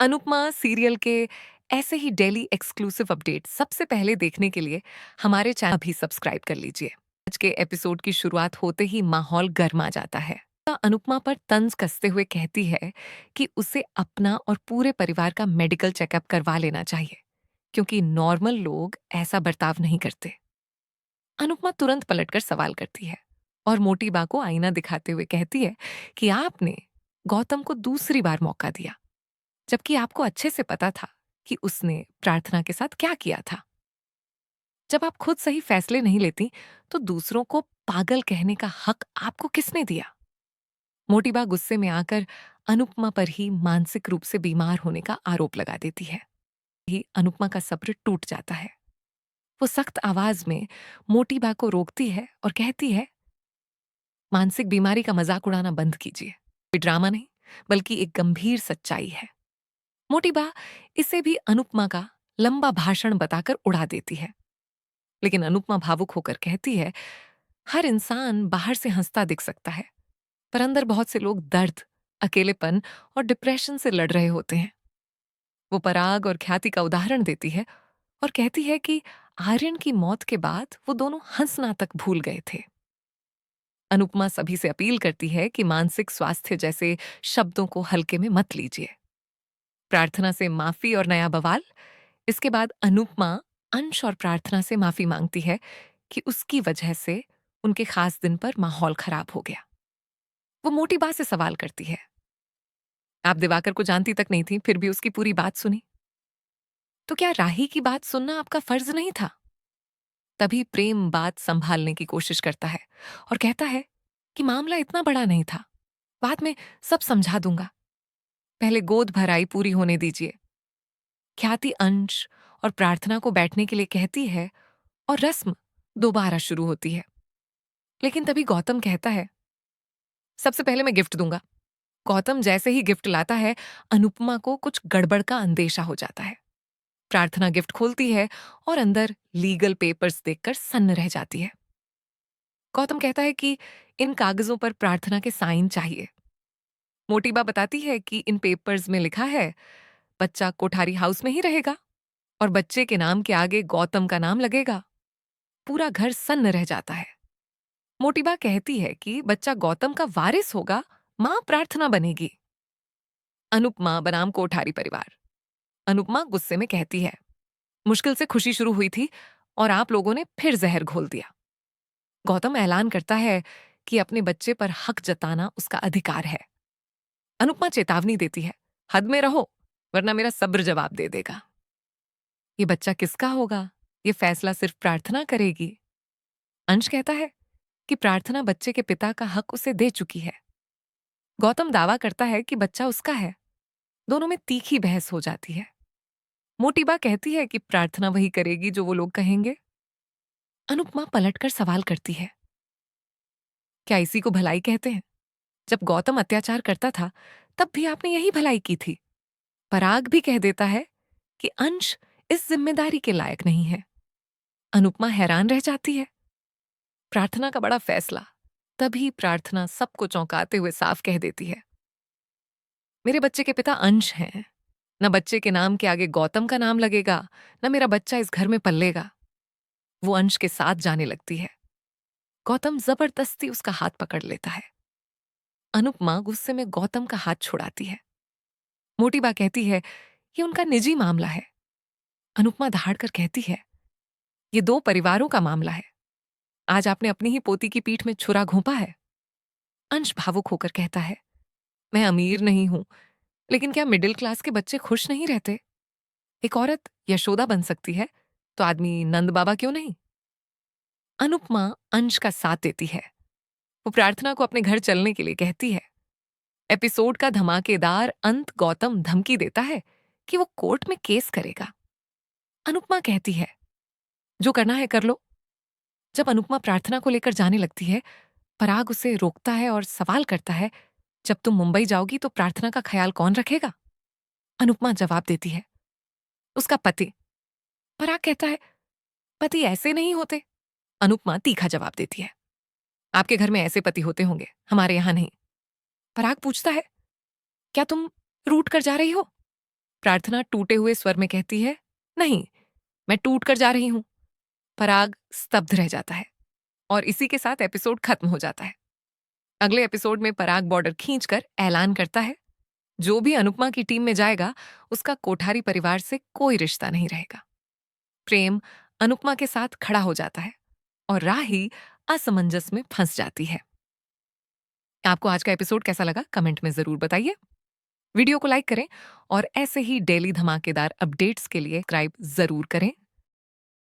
Anupama serial के ऐसे ही daily exclusive update सबसे पहले देखने के लिए हमारे चैनल भी सब्सक्राइब कर लीजिए। आज के एपिसोड की शुरुआत होते ही माहौल गर्मा जाता है। अनुपमा पर तंज कसते हुए कहती है कि उसे अपना और पूरे परिवार का मेडिकल चेकअप करवा लेना चाहिए, क्योंकि नॉर्मल लोग ऐसा बर्ताव नहीं करते। अनुपमा तुरंत पलटकर सवाल करती है और मोटी बा को आईना दिखाते हुए कहती है कि आपने गौतम को दूसरी बार मौका दिया, जबकि आपको अच्छे से पता था कि उसने प्रार्थना के साथ क्या किया था। जब आप खुद सही फैसले नहीं लेती, तो दूसरों को पागल कहने का हक आपको किसने दिया? मोटीबा गुस्से में आकर अनुपमा पर ही मानसिक रूप से बीमार होने का आरोप लगा देती है। ही अनुपमा का सब्र टूट जाता है। वो सख्त आवाज में मोटीबा को रोकती है और कहती है, मानसिक बीमारी का मजाक उड़ाना बंद कीजिए। कोई ड्रामा नहीं, बल्कि एक गंभीर सच्चाई है। मोटी बा इसे भी अनुपमा का लंबा भाषण बताकर उड़ा देती है, लेकिन अनुपमा भावुक होकर कहती है, हर इंसान बाहर से हंसता दिख सकता है, पर अंदर बहुत से लोग दर्द, अकेलेपन और डिप्रेशन से लड़ रहे होते हैं। वो पराग और ख्याति का उदाहरण देती है और कहती है कि आर्यन की मौत के बाद वो दोनों हंसना तक भूल गए थे। अनुपमा सभी से अपील करती है कि मानसिक स्वास्थ्य जैसे शब्दों को हल्के में मत लीजिए। प्रार्थना से माफी और नया बवाल। इसके बाद अनुपमा अंश और प्रार्थना से माफी मांगती है कि उसकी वजह से उनके खास दिन पर माहौल खराब हो गया। वो मोटी बात से सवाल करती है, आप दिवाकर को जानती तक नहीं थी, फिर भी उसकी पूरी बात सुनी, तो क्या राही की बात सुनना आपका फर्ज नहीं था? तभी प्रेम बात संभालने की कोशिश करता है और कहता है कि मामला इतना बड़ा नहीं था, बाद में सब समझा दूंगा, पहले गोद भराई पूरी होने दीजिए। ख्याति अंश और प्रार्थना को बैठने के लिए कहती है और रस्म दोबारा शुरू होती है। लेकिन तभी गौतम कहता है, सबसे पहले मैं गिफ्ट दूंगा। गौतम जैसे ही गिफ्ट लाता है, अनुपमा को कुछ गड़बड़ का अंदेशा हो जाता है। प्रार्थना गिफ्ट खोलती है और अंदर लीगल पेपर्स देखकर सन्न रह जाती है। गौतम कहता है कि इन कागजों पर प्रार्थना के साइन चाहिए। मोटीबा बताती है कि इन पेपर्स में लिखा है, बच्चा कोठारी हाउस में ही रहेगा और बच्चे के नाम के आगे गौतम का नाम लगेगा। पूरा घर सन्न रह जाता है। मोटीबा कहती है कि बच्चा गौतम का वारिस होगा, मां प्रार्थना बनेगी। अनुपमा बनाम कोठारी परिवार। अनुपमा गुस्से में कहती है, मुश्किल से खुशी शुरू हुई थी और आप लोगों ने फिर जहर घोल दिया। गौतम ऐलान करता है कि अपने बच्चे पर हक जताना उसका अधिकार है। अनुपमा चेतावनी देती है, हद में रहो, वरना मेरा सब्र जवाब दे देगा। ये बच्चा किसका होगा, ये फैसला सिर्फ प्रार्थना करेगी। अंश कहता है कि प्रार्थना बच्चे के पिता का हक उसे दे चुकी है। गौतम दावा करता है कि बच्चा उसका है। दोनों में तीखी बहस हो जाती है। मोटीबा कहती है कि प्रार्थना वही करेगी जो वो लोग कहेंगे। अनुपमा पलटकर सवाल करती है, क्या इसी को भलाई कहते हैं? जब गौतम अत्याचार करता था, तब भी आपने यही भलाई की थी। पराग भी कह देता है कि अंश इस जिम्मेदारी के लायक नहीं है। अनुपमा हैरान रह जाती है। प्रार्थना का बड़ा फैसला। तभी प्रार्थना सबको चौंकाते हुए साफ कह देती है, मेरे बच्चे के पिता अंश हैं। न बच्चे के नाम के आगे गौतम का नाम लगेगा, न मेरा बच्चा इस घर में पलेगा। वो अंश के साथ जाने लगती है। गौतम जबरदस्ती उसका हाथ पकड़ लेता है। अनुपमा गुस्से में गौतम का हाथ छुड़ाती है। मोटीबा कहती है, ये उनका निजी मामला है। अनुपमा दहाड़ कर कहती है, ये दो परिवारों का मामला है। आज आपने अपनी ही पोती की पीठ में छुरा घोंपा है। अंश भावुक होकर कहता है, मैं अमीर नहीं हूं, लेकिन क्या मिडिल क्लास के बच्चे खुश नहीं रहते? एक औरत यशोदा बन सकती है, तो आदमी नंद बाबा क्यों नहीं? अनुपमा अंश का साथ देती है। वो प्रार्थना को अपने घर चलने के लिए कहती है। एपिसोड का धमाकेदार अंत गौतम धमकी देता है कि वो कोर्ट में केस करेगा। अनुपमा कहती है, जो करना है कर लो। जब अनुपमा प्रार्थना को लेकर जाने लगती है, पराग उसे रोकता है और सवाल करता है, जब तुम मुंबई जाओगी तो प्रार्थना का ख्याल कौन रखेगा? अनुपमा जवाब देती है, उसका पति। पराग कहता है, पति ऐसे नहीं होते। अनुपमा तीखा जवाब देती है, आपके घर में ऐसे पति होते होंगे, हमारे यहां नहीं। पराग पूछता है, क्या तुम रूठ कर जा रही हो? प्रार्थना टूटे हुए स्वर में कहती है, नहीं, मैं टूट कर जा रही हूं। पराग स्तब्ध रह जाता है और इसी के साथ एपिसोड खत्म हो जाता है। अगले एपिसोड में पराग बॉर्डर खींचकर ऐलान करता है, जो भी अनुपमा की टीम में जाएगा उसका कोठारी परिवार से कोई रिश्ता नहीं रहेगा। प्रेम अनुपमा के साथ खड़ा हो जाता है और राही असमंजस में फंस जाती है। आपको आज का एपिसोड कैसा लगा कमेंट में जरूर बताइए। वीडियो को लाइक करें और ऐसे ही डेली धमाकेदार अपडेट्स के लिए सब्सक्राइब जरूर करें।